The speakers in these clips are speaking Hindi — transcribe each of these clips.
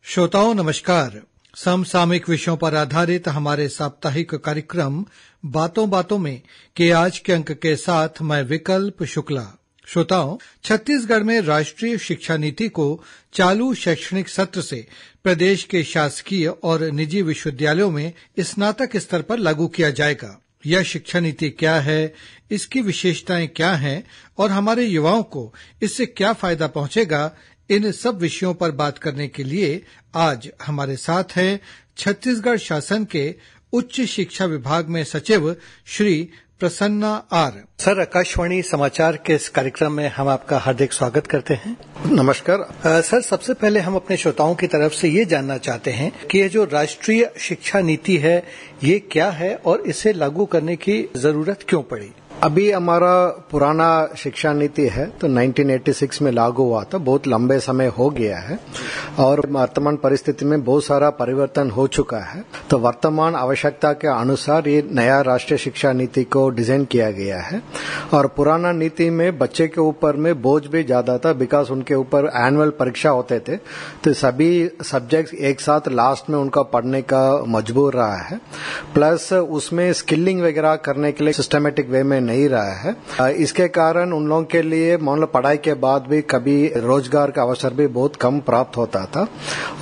श्रोताओं नमस्कार। समसामयिक विषयों पर आधारित हमारे साप्ताहिक कार्यक्रम बातों बातों में के आज के अंक के साथ मैं विकल्प शुक्ला। श्रोताओं, छत्तीसगढ़ में राष्ट्रीय शिक्षा नीति को चालू शैक्षणिक सत्र से प्रदेश के शासकीय और निजी विश्वविद्यालयों में स्नातक स्तर पर लागू किया जाएगा। यह शिक्षा नीति क्या है, इसकी विशेषताएं क्या हैं और हमारे युवाओं को इससे क्या फायदा पहुंचेगा, इन सब विषयों पर बात करने के लिए आज हमारे साथ हैं छत्तीसगढ़ शासन के उच्च शिक्षा विभाग में सचिव श्री प्रसन्ना आर। सर, आकाशवाणी समाचार के इस कार्यक्रम में हम आपका हार्दिक स्वागत करते हैं। नमस्कार। सर, सबसे पहले हम अपने श्रोताओं की तरफ से ये जानना चाहते हैं कि ये जो राष्ट्रीय शिक्षा नीति है ये क्या है और इसे लागू करने की जरूरत क्यों पड़ी? अभी हमारा पुराना शिक्षा नीति है तो 1986 में लागू हुआ था, बहुत लंबे समय हो गया है और वर्तमान परिस्थिति में बहुत सारा परिवर्तन हो चुका है। तो वर्तमान आवश्यकता के अनुसार ये नया राष्ट्रीय शिक्षा नीति को डिजाइन किया गया है। और पुराना नीति में बच्चे के ऊपर में बोझ भी ज्यादा था, बिकॉज उनके ऊपर एनुअल परीक्षा होते थे, तो सभी सब्जेक्ट्स एक साथ लास्ट में उनका पढ़ने का मजबूर रहा है। प्लस उसमें स्किलिंग वगैरह करने के लिए सिस्टमेटिक वे में नहीं रहा है। इसके कारण उन लोगों के लिए मान लो पढ़ाई के बाद भी कभी रोजगार का अवसर भी बहुत कम प्राप्त होता था।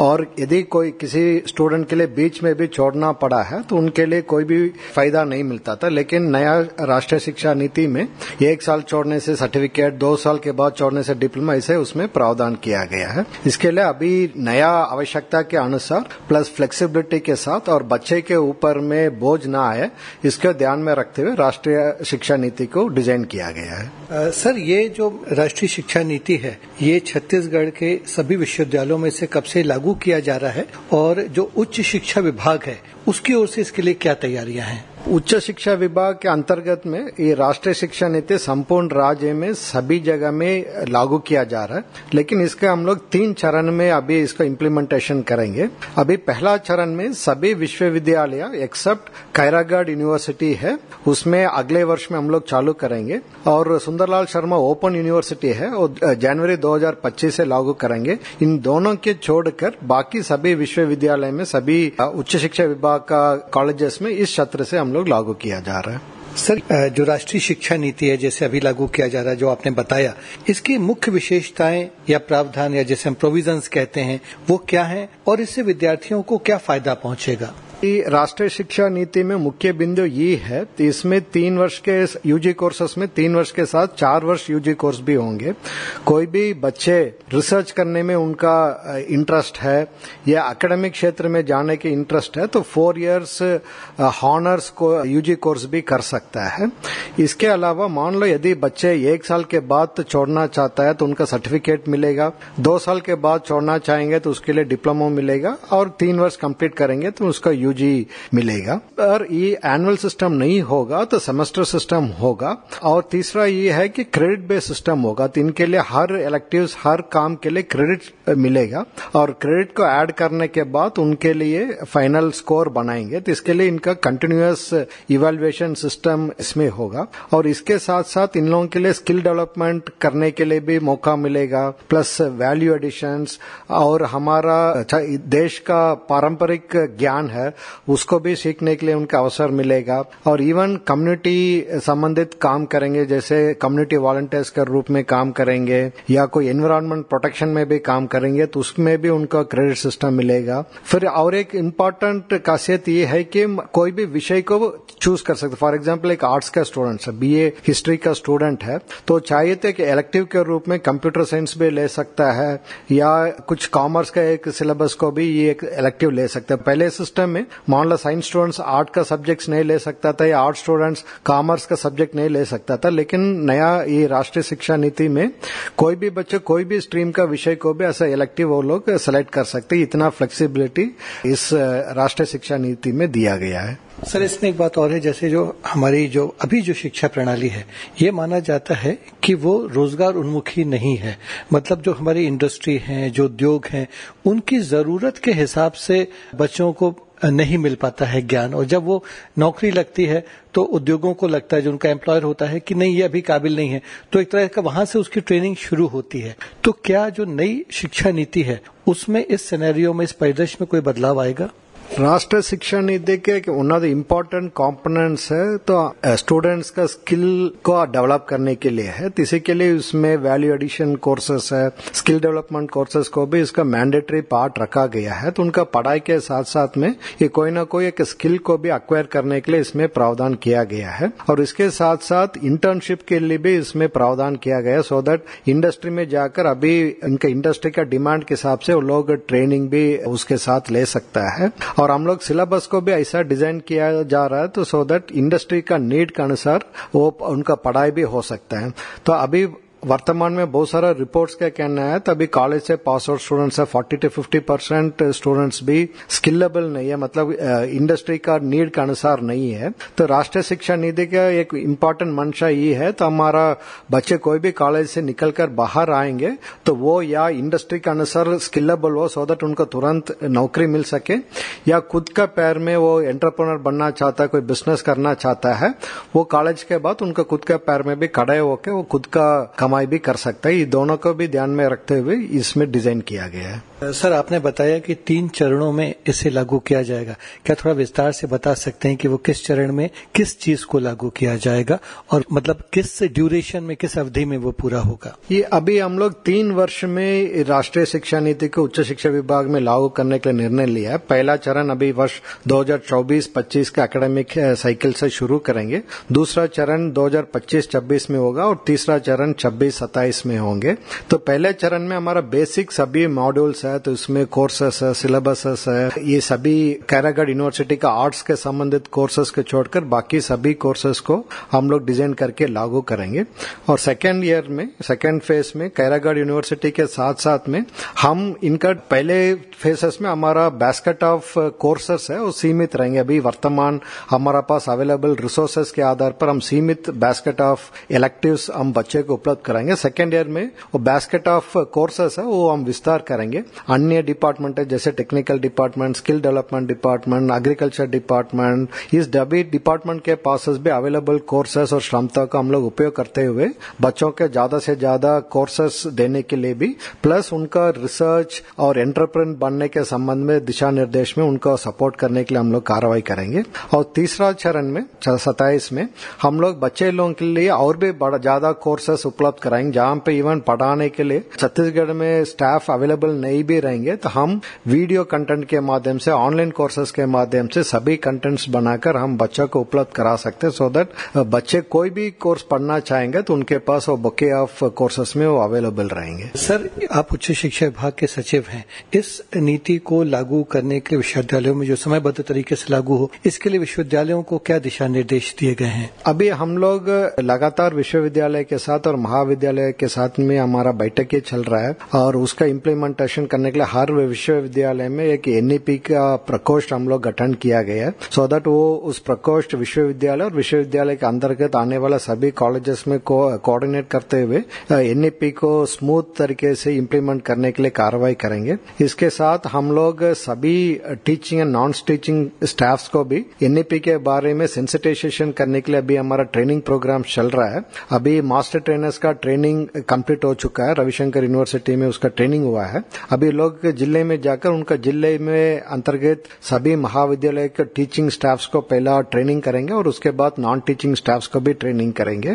और यदि कोई किसी स्टूडेंट के लिए बीच में भी छोड़ना पड़ा है तो उनके लिए कोई भी फायदा नहीं मिलता था। लेकिन नया राष्ट्रीय शिक्षा नीति में 1 साल छोड़ने से सर्टिफिकेट, 2 साल के बाद छोड़ने से डिप्लोमा, इसे उसमें प्रावधान किया गया है। इसके लिए अभी नया आवश्यकता के अनुसार प्लस फ्लेक्सिबिलिटी के साथ और बच्चे के ऊपर में बोझ न आए, इसको ध्यान में रखते हुए राष्ट्रीय शिक्षा नीति को डिजाइन किया गया है। सर, ये जो राष्ट्रीय शिक्षा नीति है ये छत्तीसगढ़ के सभी विश्वविद्यालयों में से कब से लागू किया जा रहा है और जो उच्च शिक्षा विभाग है उसकी ओर से इसके लिए क्या तैयारियां हैं? उच्च शिक्षा विभाग के अंतर्गत में ये राष्ट्रीय शिक्षा नीति संपूर्ण राज्य में सभी जगह में लागू किया जा रहा है। लेकिन इसका हम लोग 3 चरण में अभी इसका इम्प्लीमेंटेशन करेंगे। अभी पहला चरण में सभी विश्वविद्यालय एक्सेप्ट खैरागढ़ यूनिवर्सिटी है, उसमें अगले वर्ष में हम लोग चालू करेंगे। और सुंदरलाल शर्मा ओपन यूनिवर्सिटी है और जनवरी 2025 से लागू करेंगे। इन दोनों के छोड़कर बाकी सभी विश्वविद्यालय में, सभी उच्च शिक्षा विभाग का कॉलेजेस में इस सत्र से हम लोग लागू किया जा रहा है। सर, जो राष्ट्रीय शिक्षा नीति है जैसे अभी लागू किया जा रहा है, जो आपने बताया, इसकी मुख्य विशेषताएं या प्रावधान या जैसे हम प्रोविजंस कहते हैं वो क्या हैं और इससे विद्यार्थियों को क्या फायदा पहुंचेगा? राष्ट्रीय शिक्षा नीति में मुख्य बिंदु ये है, इसमें 3 वर्ष के यूजी कोर्सेस में 3 वर्ष के साथ 4 वर्ष यूजी कोर्स भी होंगे। कोई भी बच्चे रिसर्च करने में उनका इंटरेस्ट है या एकेडमिक क्षेत्र में जाने की इंटरेस्ट है तो 4 इयर्स हॉनर्स को यूजी कोर्स भी कर सकता है। इसके अलावा मान लो यदि बच्चे 1 साल के बाद छोड़ना चाहता है तो उनका सर्टिफिकेट मिलेगा, 2 साल के बाद छोड़ना चाहेंगे तो उसके लिए डिप्लोमा मिलेगा और 3 वर्ष कंप्लीट करेंगे तो उसका यूजी मिलेगा। और ये एनुअल सिस्टम नहीं होगा तो सेमेस्टर सिस्टम होगा। और तीसरा ये है कि क्रेडिट बेस्ड सिस्टम होगा, तो इनके लिए हर इलेक्टिव्स, हर काम के लिए क्रेडिट मिलेगा और क्रेडिट को ऐड करने के बाद उनके लिए फाइनल स्कोर बनाएंगे। तो इसके लिए इनका कंटिन्यूअस इवैल्यूएशन सिस्टम इसमें होगा। और इसके साथ साथ इन लोगों के लिए स्किल डेवलपमेंट करने के लिए भी मौका मिलेगा, प्लस वैल्यू एडिशंस और हमारा देश का पारंपरिक ज्ञान है उसको भी सीखने के लिए उनका अवसर मिलेगा। और इवन कम्युनिटी संबंधित काम करेंगे, जैसे कम्युनिटी वॉलंटियर्स के रूप में काम करेंगे या कोई एनवायरनमेंट प्रोटेक्शन में भी काम करेंगे तो उसमें भी उनका क्रेडिट सिस्टम मिलेगा। फिर और एक इम्पोर्टेंट खासियत ये है कि कोई भी विषय को चूज कर सकते। फॉर एग्जाम्पल एक आर्ट्स का स्टूडेंट है, बीए हिस्ट्री का स्टूडेंट है, तो चाहिए थे कि इलेक्टिव के रूप में कंप्यूटर साइंस भी ले सकता है या कुछ कॉमर्स का एक सिलेबस को भी ये एक इलेक्टिव ले सकता है। पहले सिस्टम में मान लो साइंस स्टूडेंट्स आर्ट का सब्जेक्ट्स नहीं ले सकता था या आर्ट स्टूडेंट्स कॉमर्स का सब्जेक्ट नहीं ले सकता था। लेकिन नया ये राष्ट्रीय शिक्षा नीति में कोई भी बच्चे कोई भी स्ट्रीम का विषय को भी ऐसा इलेक्टिव वो लोग सेलेक्ट कर सकते हैं। इतना फ्लेक्सिबिलिटी इस राष्ट्रीय शिक्षा नीति में दिया गया है। सर, इसमें एक बात और है, जैसे जो हमारी जो अभी जो शिक्षा प्रणाली है ये माना जाता है कि वो रोजगार उन्मुखी नहीं है। मतलब जो हमारी इंडस्ट्री है, जो उद्योग हैं, उनकी जरूरत के हिसाब से बच्चों को नहीं मिल पाता है ज्ञान, और जब वो नौकरी लगती है तो उद्योगों को लगता है, जो उनका एम्प्लॉयर होता है, कि नहीं ये अभी काबिल नहीं है, तो एक तरह का वहां से उसकी ट्रेनिंग शुरू होती है। तो क्या जो नई शिक्षा नीति है उसमें इस सिनेरियो में, इस परिदृश्य में कोई बदलाव आएगा? राष्ट्रीय शिक्षा नीति के one of the important components है तो स्टूडेंट्स का स्किल को डेवलप करने के लिए है। तो इसी के लिए उसमें वैल्यू एडिशन कोर्सेस है, स्किल डेवलपमेंट कोर्सेस को भी इसका मैंडेटरी पार्ट रखा गया है। तो उनका पढ़ाई के साथ साथ में ये कोई ना कोई एक स्किल को भी एक्वायर करने के लिए इसमें प्रावधान किया गया है। और इसके साथ साथ इंटर्नशिप के लिए भी इसमें प्रावधान किया गया, सो दैट इंडस्ट्री में जाकर अभी इनका इंडस्ट्री का डिमांड के हिसाब से वो लोग ट्रेनिंग भी उसके साथ ले सकता है। और हम लोग सिलेबस को भी ऐसा डिजाइन किया जा रहा है तो सो दैट इंडस्ट्री का नीड के अनुसार वो उनका पढ़ाई भी हो सकता है। तो अभी वर्तमान में बहुत सारा रिपोर्ट्स का कहना है, तभी कॉलेज से पास आउट स्टूडेंट्स है 40 to 50% स्टूडेंट्स भी स्किलेबल नहीं है, मतलब इंडस्ट्री का नीड के अनुसार नहीं है। तो राष्ट्रीय शिक्षा नीति का एक इम्पोर्टेंट मंशा ये है, तो हमारा बच्चे कोई भी कॉलेज से निकलकर बाहर आएंगे तो वो या इंडस्ट्री के अनुसार स्किलेबल हो, सो दैट उनको तुरंत नौकरी मिल सके, या खुद का पैर में वो एंटरप्रेन्योर बनना चाहता है, कोई बिजनेस करना चाहता है, वो कॉलेज के बाद उनका खुद के पैर में भी खड़े होकर वो खुद का भी कर सकता है। ये दोनों को भी ध्यान में रखते हुए इसमें डिजाइन किया गया है। सर, आपने बताया कि 3 चरणों में इसे लागू किया जाएगा, क्या थोड़ा विस्तार से बता सकते हैं कि वो किस चरण में किस चीज को लागू किया जाएगा, और मतलब किस ड्यूरेशन में, किस अवधि में वो पूरा होगा? ये अभी हम लोग 3 वर्ष में राष्ट्रीय शिक्षा नीति को उच्च शिक्षा विभाग में लागू करने के लिए निर्णय लिया है। पहला चरण अभी वर्ष 2024-25 के एकेडमिक साइकिल से शुरू करेंगे, दूसरा चरण 2025-26 में होगा, और तीसरा चरण 26-27 में होंगे। तो पहले चरण में हमारा बेसिक सभी मॉड्यूल्स है, तो इसमें कोर्सेस है, सिलेबसेस है, ये सभी कैरागढ़ यूनिवर्सिटी का आर्ट्स के संबंधित कोर्सेस को छोड़कर बाकी सभी कोर्सेस को हम लोग डिजाइन करके लागू करेंगे। और सेकेंड ईयर में, सेकेंड फेज में कैरागढ़ यूनिवर्सिटी के साथ साथ में हम इनका पहले फेसेस में हमारा बास्केट ऑफ कोर्सेस है वो सीमित रहेंगे। अभी वर्तमान हमारा पास अवेलेबल रिसोर्सेस के आधार पर हम सीमित बास्केट ऑफ इलेक्टिव्स हम बच्चे को उपलब्ध कराएंगे। सेकेंड ईयर में वो बास्केट ऑफ कोर्सेस है वो हम विस्तार करेंगे। अन्य डिपार्टमेंट है जैसे technical department, skill development department, agriculture department, इस सभी डिपार्टमेंट के पास भी अवेलेबल कोर्सेस और क्षमता का हम लोग उपयोग करते हुए बच्चों के ज्यादा से ज्यादा कोर्सेस देने के लिए भी, प्लस उनका रिसर्च और एंटरप्रेन्योर बनने के संबंध में दिशा निर्देश में उनको सपोर्ट करने के लिए हम लोग कार्रवाई करेंगे। और तीसरा चरण में 27 में हम लोग बच्चे लोगों के लिए और भी ज्यादा कोर्सेस उपलब्ध कराएंगे, जहां पे इवन पढ़ाने के लिए छत्तीसगढ़ में स्टाफ अवेलेबल नहीं भी रहेंगे तो हम वीडियो कंटेंट के माध्यम से, ऑनलाइन कोर्सेस के माध्यम से सभी कंटेंट्स बनाकर हम बच्चों को उपलब्ध करा सकते हैं, सो दैट बच्चे कोई भी कोर्स पढ़ना चाहेंगे तो उनके पास वो बुके ऑफ कोर्सेस में वो अवेलेबल रहेंगे। सर, आप उच्च शिक्षा विभाग के सचिव हैं, इस नीति को लागू करने के विश्वविद्यालयों में जो समयबद्ध तरीके से लागू हो, इसके लिए विश्वविद्यालयों को क्या दिशा निर्देश दिए गए हैं? अभी हम लोग लगातार विश्वविद्यालय के साथ और महाविद्यालय के साथ में हमारा बैठक ये चल रहा है, और उसका इम्प्लीमेंटेशन करने के लिए हर विश्वविद्यालय में एक एनईपी का प्रकोष्ठ हम लोग गठन किया गया है, सो दैट वो उस प्रकोष्ठ विश्वविद्यालय और विश्वविद्यालय के अंतर्गत आने वाला सभी कॉलेजेस में कोऑर्डिनेट करते हुए एनईपी को स्मूथ तरीके से इम्प्लीमेंट करने के लिए कार्रवाई करेंगे। इसके साथ हम लोग सभी teaching and non teaching staffs को भी एनईपी के बारे में सेंसिटाइजेशन करने के लिए अभी हमारा ट्रेनिंग प्रोग्राम चल रहा है। अभी मास्टर ट्रेनर्स का ट्रेनिंग कंप्लीट हो चुका है, रविशंकर यूनिवर्सिटी में उसका ट्रेनिंग हुआ है। अभी लोग जिले में जाकर उनका जिले में अंतर्गत सभी महाविद्यालय के टीचिंग स्टाफ्स को पहला ट्रेनिंग करेंगे और उसके बाद नॉन टीचिंग स्टाफ्स को भी ट्रेनिंग करेंगे।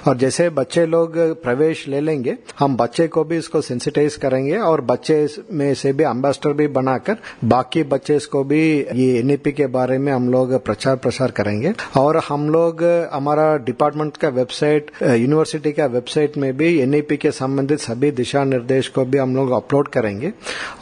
और जैसे बच्चे लोग प्रवेश ले लेंगे, हम बच्चे को भी इसको सेंसिटाइज करेंगे और बच्चे में से भी एम्बेसडर भी बनाकर बाकी बच्चे को भी ये एनईपी के बारे में हम लोग प्रचार प्रसार करेंगे। और हम लोग हमारा डिपार्टमेंट का वेबसाइट, यूनिवर्सिटी का वेबसाइट में भी एनईपी के संबंधित सभी दिशा निर्देश को भी हम लोग अपलोड करेंगे।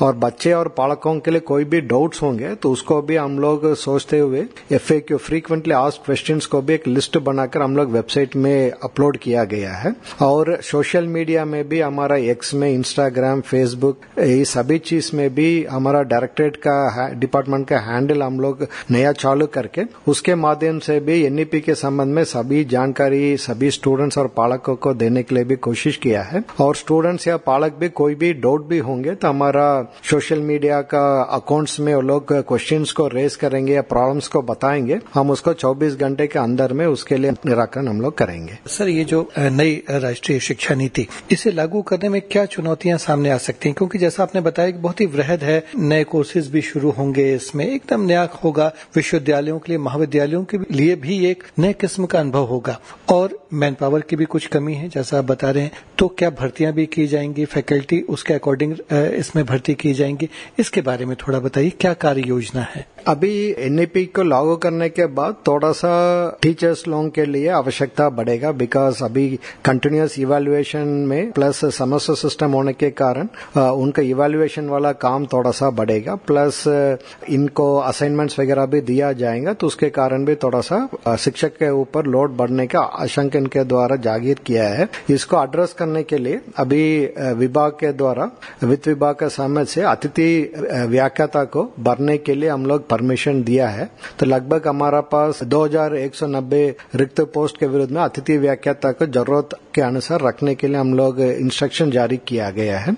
और बच्चे और पालकों के लिए कोई भी डाउट्स होंगे तो उसको भी हम लोग सोचते हुए FAQ, फ्रीक्वेंटली आस्क्ड क्वेश्चंस को भी एक लिस्ट बनाकर हम लोग वेबसाइट में अपलोड किया गया है। और सोशल मीडिया में भी हमारा एक्स में, इंस्टाग्राम, फेसबुक, ये सभी चीज में भी हमारा डायरेक्टरेट का, डिपार्टमेंट का हैंडल हम लोग नया चालू करके उसके माध्यम से भी एनईपी के संबंध में सभी जानकारी सभी स्टूडेंट्स और पालकों को देने के लिए भी कोशिश किया है। और स्टूडेंट्स या पालक भी कोई भी डाउट भी होंगे तो हमारा हमारा सोशल मीडिया का अकाउंट्स में वो लोग क्वेश्चंस को रेज करेंगे या प्रॉब्लम्स को बताएंगे, हम उसको 24 घंटे के अंदर में उसके लिए निराकरण हम लोग करेंगे। सर, ये जो नई राष्ट्रीय शिक्षा नीति, इसे लागू करने में क्या चुनौतियां सामने आ सकती हैं? क्योंकि जैसा आपने बताया कि बहुत ही वृहद है, नए कोर्सेज भी शुरू होंगे, इसमें एकदम नया होगा, विश्वविद्यालयों के लिए, महाविद्यालयों के लिए भी एक नए किस्म का अनुभव होगा और मैन पावर की भी कुछ कमी है जैसा आप बता रहे हैं। तो क्या भर्तियां भी की जाएंगी, फैकल्टी उसके अकॉर्डिंग इसमें भर्ती की जाएंगी? इसके बारे में थोड़ा बताइए, क्या कार्य योजना है? अभी एनईपी को लागू करने के बाद थोड़ा सा टीचर्स लोगों के लिए आवश्यकता बढ़ेगा, बिकॉज अभी कंटिन्यूअस इवैल्यूएशन में प्लस सेमेस्टर सिस्टम होने के कारण उनका इवैल्यूएशन वाला काम थोड़ा सा बढ़ेगा, प्लस इनको असाइनमेंट्स वगैरह भी दिया जाएगा, तो उसके कारण भी थोड़ा सा शिक्षक के ऊपर लोड बढ़ने का आशंका इनके द्वारा जाहिर किया है। इसको एड्रेस करने के लिए अभी विभाग के द्वारा वित्त विभाग का सहमति से अतिथि व्याख्याता को भरने के लिए हम लोग परमिशन दिया है। तो लगभग हमारा पास 2190 रिक्त पोस्ट के विरुद्ध में अतिथि व्याख्याता को जरूरत के अनुसार रखने के लिए हम लोग इंस्ट्रक्शन जारी किया गया है।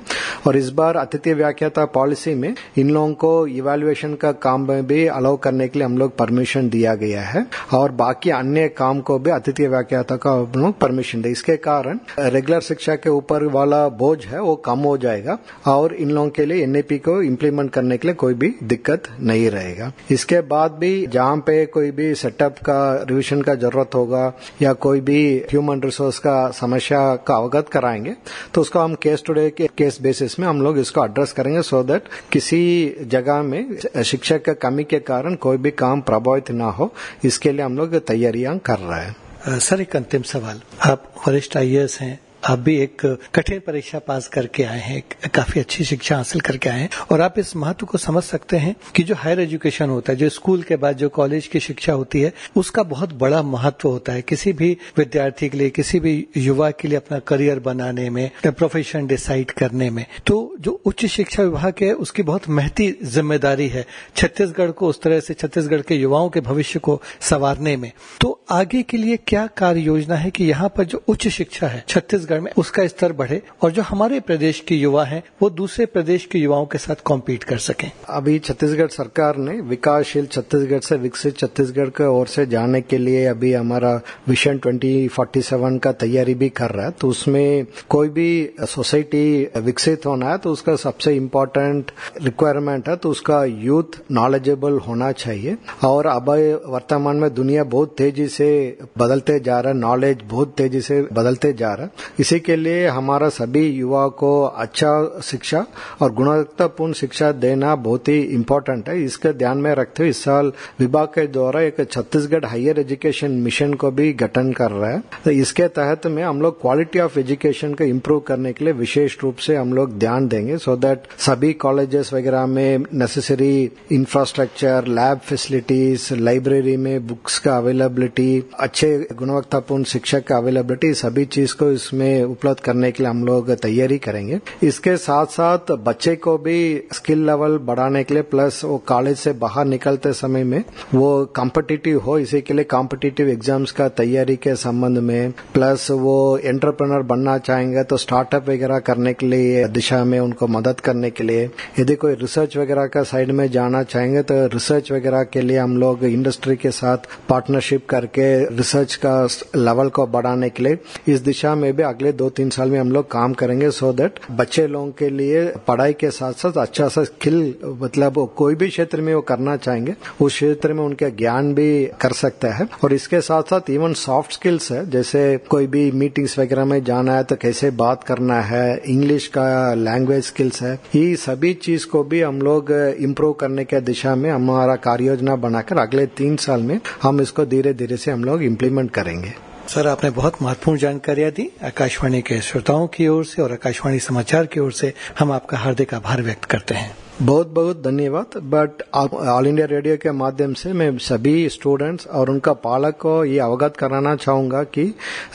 और इस बार अतिथि व्याख्याता पॉलिसी में इन लोगों को इवैल्यूएशन का काम में भी अलाउ करने के लिए हम लोग परमिशन दिया गया है और बाकी अन्य काम को भी अतिथि व्याख्याता का हम लोग परमिशन दे। इसके कारण रेगुलर शिक्षा के ऊपर वाला बोझ है वो कम हो जाएगा और इन लोगों के लिए एनईपी को इम्प्लीमेंट करने के लिए कोई भी दिक्कत नहीं रहेगा। इसके बाद भी जहां पे कोई भी सेटअप का रिविजन का जरूरत होगा या कोई भी ह्यूमन रिसोर्स का समस्या का अवगत कराएंगे तो उसको हम केस टुडे के केस बेसिस में हम लोग इसको एड्रेस करेंगे, सो दैट किसी जगह में शिक्षक का कमी के कारण कोई भी काम प्रभावित ना हो। इसके लिए हम लोग तैयारियां कर रहे हैं। सर, एक अंतिम सवाल, आप वरिष्ठ आईएएस हैं, आप भी एक कठिन परीक्षा पास करके आए हैं, काफी अच्छी शिक्षा हासिल करके आए हैं और आप इस महत्व को समझ सकते हैं कि जो हायर एजुकेशन होता है, जो स्कूल के बाद जो कॉलेज की शिक्षा होती है, उसका बहुत बड़ा महत्व होता है किसी भी विद्यार्थी के लिए, किसी भी युवा के लिए अपना करियर बनाने में, प्रोफेशन डिसाइड करने में। तो जो उच्च शिक्षा विभाग है उसकी बहुत महती जिम्मेदारी है छत्तीसगढ़ को उस तरह से, छत्तीसगढ़ के युवाओं के भविष्य को संवारने में। तो आगे के लिए क्या कार्य योजना है कि यहाँ पर जो उच्च शिक्षा है छत्तीसगढ़ में उसका स्तर बढ़े और जो हमारे प्रदेश के युवा हैं वो दूसरे प्रदेश के युवाओं के साथ कॉम्पीट कर सकें? अभी छत्तीसगढ़ सरकार ने विकासशील छत्तीसगढ़ से विकसित छत्तीसगढ़ की ओर से जाने के लिए अभी हमारा विजन 2047 का तैयारी भी कर रहा है। तो उसमें कोई भी सोसाइटी विकसित होना है तो उसका सबसे इम्पोर्टेंट रिक्वायरमेंट है तो उसका यूथ नॉलेजेबल होना चाहिए। और अब वर्तमान में दुनिया बहुत तेजी से बदलते जा रहा है, नॉलेज बहुत तेजी से बदलते जा रहा है। इसी के लिए हमारा सभी युवा को अच्छा शिक्षा और गुणवत्तापूर्ण शिक्षा देना बहुत ही इम्पोर्टेंट है। इसका ध्यान में रखते हुए इस साल विभाग के द्वारा एक छत्तीसगढ़ हायर एजुकेशन मिशन को भी गठन कर रहा है। तो इसके तहत में हम लोग क्वालिटी ऑफ एजुकेशन को इम्प्रूव करने के लिए विशेष रूप से हम लोग ध्यान देंगे, सो दैट सभी कॉलेजेस वगैरह में necessary infrastructure, lab facilities, library में बुक्स का अवेलेबिलिटी, अच्छे गुणवत्तापूर्ण शिक्षा का अवेलेबिलिटी, सभी चीज को इसमें उपलब्ध करने के लिए हम लोग तैयारी करेंगे। इसके साथ साथ बच्चे को भी स्किल लेवल बढ़ाने के लिए, प्लस वो कॉलेज से बाहर निकलते समय में वो कॉम्पिटिटिव हो, इसी के लिए कॉम्पिटिटिव एग्जाम्स का तैयारी के संबंध में, प्लस वो एंटरप्रेन्योर बनना चाहेंगे तो स्टार्टअप वगैरह करने के लिए दिशा में उनको मदद करने के लिए, यदि कोई रिसर्च वगैरह का साइड में जाना चाहेंगे तो रिसर्च वगैरह के लिए हम लोग इंडस्ट्री के साथ पार्टनरशिप करके रिसर्च का लेवल को बढ़ाने के लिए इस दिशा में भी अगले 2-3 साल में हम लोग काम करेंगे, सो दैट बच्चे लोगों के लिए पढ़ाई के साथ साथ अच्छा सा स्किल, मतलब कोई भी क्षेत्र में वो करना चाहेंगे उस क्षेत्र में उनका ज्ञान भी कर सकता है। और इसके साथ साथ इवन सॉफ्ट स्किल्स है, जैसे कोई भी मीटिंग्स वगैरह में जाना है तो कैसे बात करना है, इंग्लिश का लैंग्वेज स्किल्स है, ये सभी चीज को भी हम लोग इम्प्रूव करने के दिशा में हमारा कार्य योजना बनाकर अगले 3 साल में हम इसको धीरे धीरे से हम लोग इम्प्लीमेंट करेंगे। सर, आपने बहुत महत्वपूर्ण जानकारियां दी। आकाशवाणी के श्रोताओं की ओर से और आकाशवाणी समाचार की ओर से हम आपका हार्दिक आभार व्यक्त करते हैं। बहुत बहुत धन्यवाद। बट ऑल इंडिया रेडियो के माध्यम से मैं सभी स्टूडेंट्स और उनका पालक को ये अवगत कराना चाहूंगा कि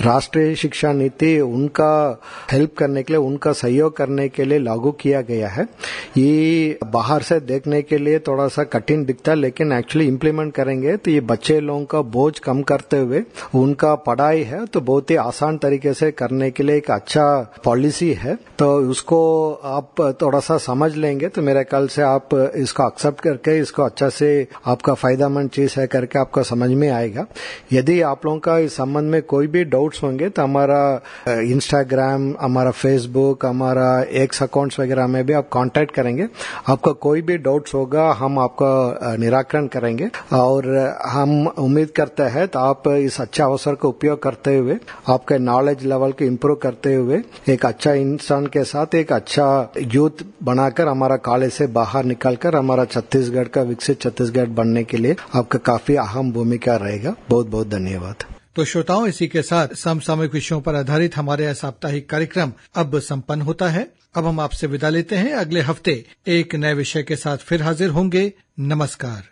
राष्ट्रीय शिक्षा नीति उनका हेल्प करने के लिए, उनका सहयोग करने के लिए लागू किया गया है। ये बाहर से देखने के लिए थोड़ा सा कठिन दिखता है, लेकिन एक्चुअली इम्प्लीमेंट करेंगे तो ये बच्चे लोगों का बोझ कम करते हुए उनका पढ़ाई है तो बहुत ही आसान तरीके से करने के लिए एक अच्छा पॉलिसी है। तो उसको आप थोड़ा सा समझ लेंगे तो मेरे ख्याल से आप इसको एक्सेप्ट करके इसको अच्छा से आपका फायदेमंद चीज है करके आपको समझ में आएगा। यदि आप लोगों का इस संबंध में कोई भी डाउट्स होंगे तो हमारा इंस्टाग्राम, हमारा फेसबुक, हमारा एक्स अकाउंट्स वगैरह में भी आप कांटेक्ट करेंगे। आपका कोई भी डाउट्स होगा हम आपका निराकरण करेंगे और हम उम्मीद करते हैं तो आप इस अच्छा अवसर का उपयोग करते हुए आपके नॉलेज लेवल को इम्प्रूव करते हुए एक अच्छा इंसान के साथ एक अच्छा यूथ बनाकर हमारा कॉलेज से बाहर निकलकर हमारा छत्तीसगढ़ का विकसित छत्तीसगढ़ बनने के लिए आपका काफी अहम भूमिका रहेगा। बहुत बहुत धन्यवाद। तो श्रोताओं, इसी के साथ समसामयिक विषयों पर आधारित हमारे साप्ताहिक कार्यक्रम अब संपन्न होता है। अब हम आपसे विदा लेते हैं। अगले हफ्ते एक नए विषय के साथ फिर हाजिर होंगे। नमस्कार।